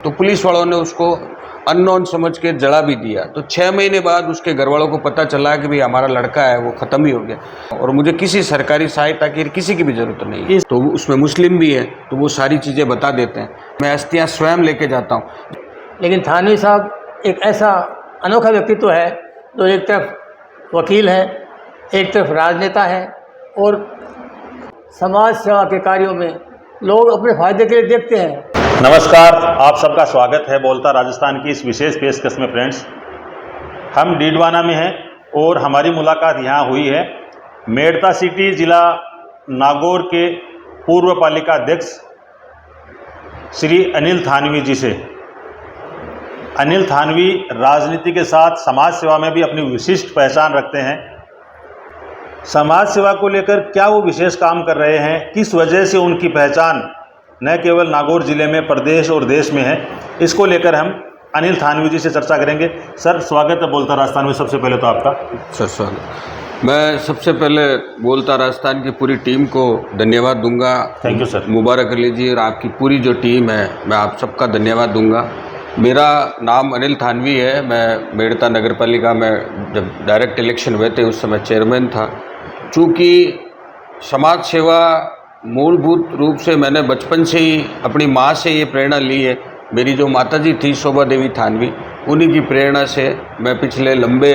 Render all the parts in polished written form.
तो पुलिस वालों ने उसको अननोन समझ के जला भी दिया। तो 6 महीने बाद उसके घर वालों को पता चला कि भाई हमारा लड़का है वो ख़त्म ही हो गया और मुझे किसी सरकारी सहायता की किसी की भी ज़रूरत नहीं है। तो उसमें मुस्लिम भी है तो वो सारी चीज़ें बता देते हैं, मैं अस्थियाँ स्वयं लेके जाता हूँ। लेकिन थानवी साहब एक ऐसा अनोखा व्यक्तित्व है जो एक तरफ वकील है, एक तरफ राजनेता है और समाज सेवा के कार्यों में लोग अपने फायदे के लिए देखते हैं। नमस्कार, आप सबका स्वागत है बोलता राजस्थान की इस विशेष पेशकश में। फ्रेंड्स, हम डीडवाना में हैं और हमारी मुलाकात यहाँ हुई है मेड़ता सिटी जिला नागौर के पूर्व पालिका अध्यक्ष श्री अनिल थानवी जी से। अनिल थानवी राजनीति के साथ समाज सेवा में भी अपनी विशिष्ट पहचान रखते हैं। समाज सेवा को लेकर क्या वो विशेष काम कर रहे हैं, किस वजह से उनकी पहचान न केवल नागौर जिले में प्रदेश और देश में है, इसको लेकर हम अनिल थानवी जी से चर्चा करेंगे। सर, स्वागत है बोलता राजस्थान में। सबसे पहले तो आपका सर स्वागत। मैं सबसे पहले बोलता राजस्थान की पूरी टीम को धन्यवाद दूंगा। Thank you sir. Mubarak Ali ji और आपकी पूरी जो टीम है, मैं आप सबका धन्यवाद दूंगा। मेरा नाम अनिल थानवी है। मैं मेड़ता नगर पालिका में जब डायरेक्ट इलेक्शन हुए थे उस समय चेयरमैन था। चूँकि समाज सेवा मूलभूत रूप से मैंने बचपन से ही अपनी माँ से ये प्रेरणा ली है। मेरी जो माताजी थी शोभा देवी थानवी, उन्हीं की प्रेरणा से मैं पिछले लंबे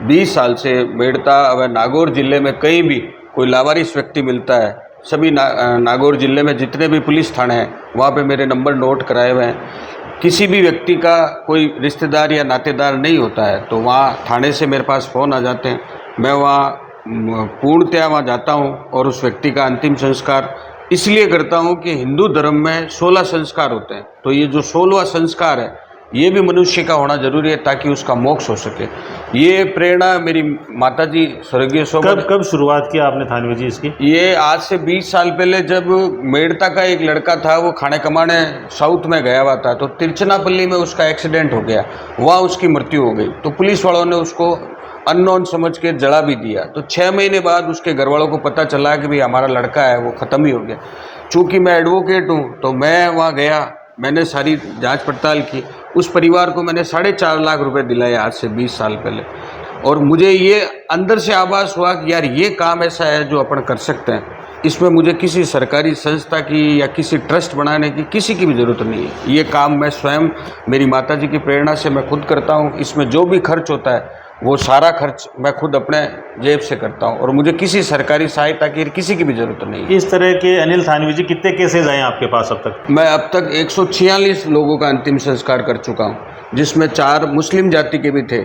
20 साल से मेड़ता व नागौर जिले में कहीं भी कोई लावारिस व्यक्ति मिलता है, सभी नागौर जिले में जितने भी पुलिस थाने हैं वहाँ पे मेरे नंबर नोट कराए हुए हैं। किसी भी व्यक्ति का कोई रिश्तेदार या नातेदार नहीं होता है तो वहाँ थाने से मेरे पास फ़ोन आ जाते हैं। मैं वहाँ पूर्णतया वहाँ जाता हूँ और उस व्यक्ति का अंतिम संस्कार इसलिए करता हूँ कि हिंदू धर्म में 16 संस्कार होते हैं, तो ये जो 16वां संस्कार है ये भी मनुष्य का होना जरूरी है ताकि उसका मोक्ष हो सके। ये प्रेरणा मेरी माताजी स्वर्गीय शोभा। कब शुरुआत किया आपने थानवी जी इसकी? ये आज से 20 साल पहले जब मेड़ता का एक लड़का था, वो खाने कमाने साउथ में गया हुआ था, तो तिरचनापल्ली में उसका एक्सीडेंट हो गया, वहाँ उसकी मृत्यु हो गई। तो पुलिस वालों ने उसको अननोन समझ के जला भी दिया। तो 6 महीने बाद उसके घर वालों को पता चला कि भाई हमारा लड़का है वो ख़त्म ही हो गया। चूँकि मैं एडवोकेट हूँ तो मैं वहाँ गया, मैंने सारी जांच पड़ताल की। उस परिवार को मैंने 4.5 लाख रुपए दिलाए आज से 20 साल पहले। और मुझे ये अंदर से आभास हुआ कि यार ये काम ऐसा है जो अपन कर सकते हैं, इसमें मुझे किसी सरकारी संस्था की या किसी ट्रस्ट बनाने की किसी की भी ज़रूरत नहीं है। ये काम मैं स्वयं मेरी माताजी की प्रेरणा से मैं खुद करता हूँ। इसमें जो भी खर्च होता है वो सारा खर्च मैं खुद अपने जेब से करता हूँ और मुझे किसी सरकारी सहायता की किसी की भी ज़रूरत नहीं है। इस तरह के अनिल थानवी जी कितने केसेज आए आपके पास अब तक? मैं अब तक 146 लोगों का अंतिम संस्कार कर चुका हूँ, जिसमें 4 मुस्लिम जाति के भी थे।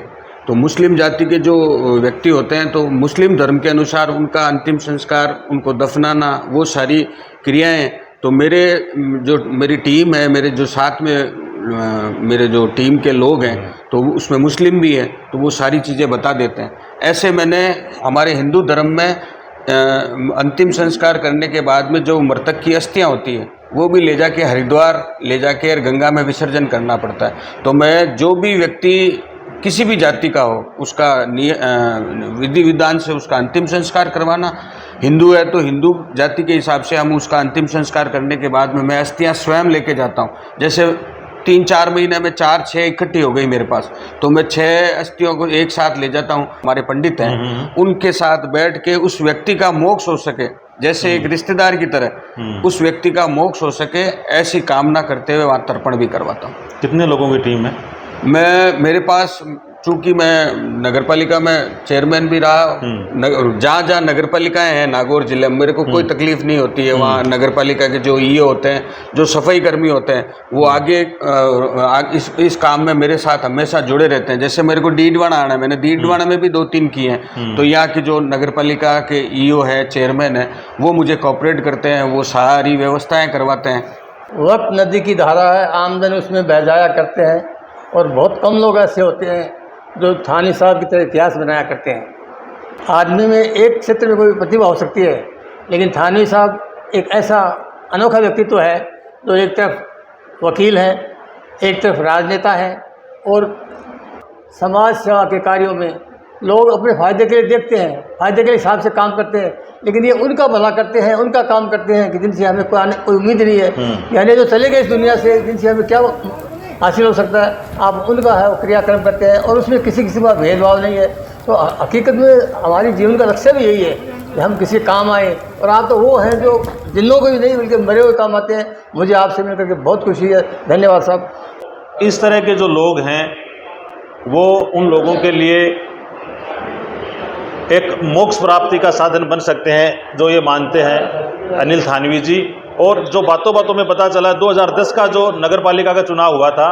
तो मुस्लिम जाति के जो व्यक्ति होते हैं तो मुस्लिम धर्म के अनुसार उनका अंतिम संस्कार, उनको दफनाना, वो सारी क्रियाएँ, तो मेरी टीम है, मेरे जो साथ में मेरे जो टीम के लोग हैं तो उसमें मुस्लिम भी है, तो वो सारी चीज़ें बता देते हैं। ऐसे मैंने हमारे हिंदू धर्म में अंतिम संस्कार करने के बाद में जो मृतक की अस्थियाँ होती हैं वो भी ले जाके हरिद्वार ले जाके गंगा में विसर्जन करना पड़ता है। तो मैं जो भी व्यक्ति किसी भी जाति का हो उसका विधि विधान से उसका अंतिम संस्कार करवाना। हिंदू है तो हिंदू जाति के हिसाब से हम उसका अंतिम संस्कार करने के बाद में मैं अस्थियाँ स्वयं लेके जाता हूँ। जैसे 3-4 महीने में 4-6 इकट्ठी हो गई मेरे पास, तो मैं 6 अस्थियों को एक साथ ले जाता हूँ। हमारे पंडित हैं, उनके साथ बैठ के उस व्यक्ति का मोक्ष हो सके, जैसे एक रिश्तेदार की तरह उस व्यक्ति का मोक्ष हो सके, ऐसी कामना करते हुए वहाँ तर्पण भी करवाता हूँ। कितने लोगों की टीम है? मेरे पास, चूँकि मैं नगरपालिका में चेयरमैन भी रहा, जहाँ नगर पालिकाएँ हैं नागौर जिले में, मेरे को कोई तकलीफ नहीं होती है। वहाँ नगरपालिका के जो ईओ होते हैं, जो सफाई कर्मी होते हैं, वो आगे इस काम में मेरे साथ हमेशा जुड़े रहते हैं। जैसे मेरे को डीडवाना आना है, मैंने डीडवाना में भी 2-3 किए हैं, तो यहाँ की जो नगरपालिका के ईओ है, चेयरमैन है, वो मुझे कोऑपरेट करते हैं, वो सारी व्यवस्थाएँ करवाते हैं। वक्त नदी की धारा है, आमदन उसमें बह जाया करते हैं और बहुत कम लोग ऐसे होते हैं जो थानवी साहब की तरह इतिहास बनाया करते हैं। आदमी में एक क्षेत्र में कोई प्रतिभा हो सकती है, लेकिन थानवी साहब एक ऐसा अनोखा व्यक्तित्व है जो एक तरफ वकील है, एक तरफ राजनेता है और समाज सेवा के कार्यों में लोग अपने फ़ायदे के लिए देखते हैं, फ़ायदे के हिसाब से काम करते हैं, लेकिन ये उनका भला करते हैं, उनका काम करते हैं कि जिनसे हमें कोई उम्मीद नहीं है, यानी जो चले गए इस दुनिया से, जिनसे हमें क्या हासिल हो सकता है। आप उनका है वो क्रियाक्रम करते हैं और उसमें किसी किसी का भेदभाव नहीं है। तो हकीकत में हमारी जीवन का लक्ष्य भी यही है कि हम किसी काम आए। और आप तो वो हैं जो जिन्नों को भी नहीं बल्कि मरे हुए काम आते हैं। मुझे आपसे मिलकर के बहुत खुशी है। धन्यवाद साहब। इस तरह के जो लोग हैं वो उन लोगों के लिए एक मोक्ष प्राप्ति का साधन बन सकते हैं, जो ये मानते हैं अनिल थानवी जी। और जो बातों बातों में पता चला 2010 का जो नगर पालिका का चुनाव हुआ था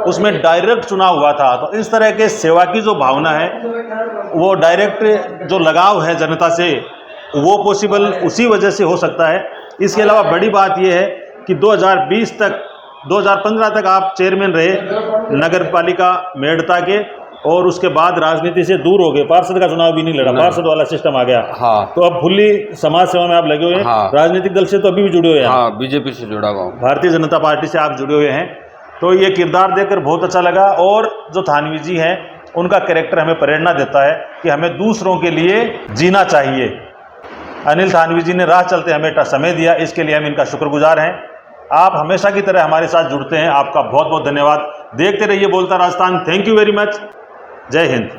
उसमें डायरेक्ट चुनाव हुआ था। तो इस तरह के सेवा की जो भावना है, वो डायरेक्ट जो लगाव है जनता से, वो पॉसिबल उसी वजह से हो सकता है। इसके अलावा बड़ी बात यह है कि 2020 तक 2015 तक आप चेयरमैन रहे नगर पालिका मेड़ता के, और उसके बाद राजनीति से दूर हो गए। पार्षद का चुनाव भी नहीं लड़ा, पार्षद वाला सिस्टम आ गया। हाँ। तो अब फुल्ली समाज सेवा में आप लगे हुए हैं। हाँ। राजनीतिक दल से तो अभी भी जुड़े हुए हैं। हाँ, बीजेपी से जुड़ा हुआ हूँ। भारतीय जनता पार्टी से आप जुड़े हुए हैं। तो ये किरदार देखकर बहुत अच्छा लगा। और जो थानवी जी हैं उनका कैरेक्टर हमें प्रेरणा देता है कि हमें दूसरों के लिए जीना चाहिए। अनिल थानवी जी ने राह चलते हमें समय दिया, इसके लिए हम इनका शुक्रगुजार हैं। आप हमेशा की तरह हमारे साथ जुड़ते हैं, आपका बहुत बहुत धन्यवाद। देखते रहिए बोलता Rajasthan. Thank you very much. जय हिंद।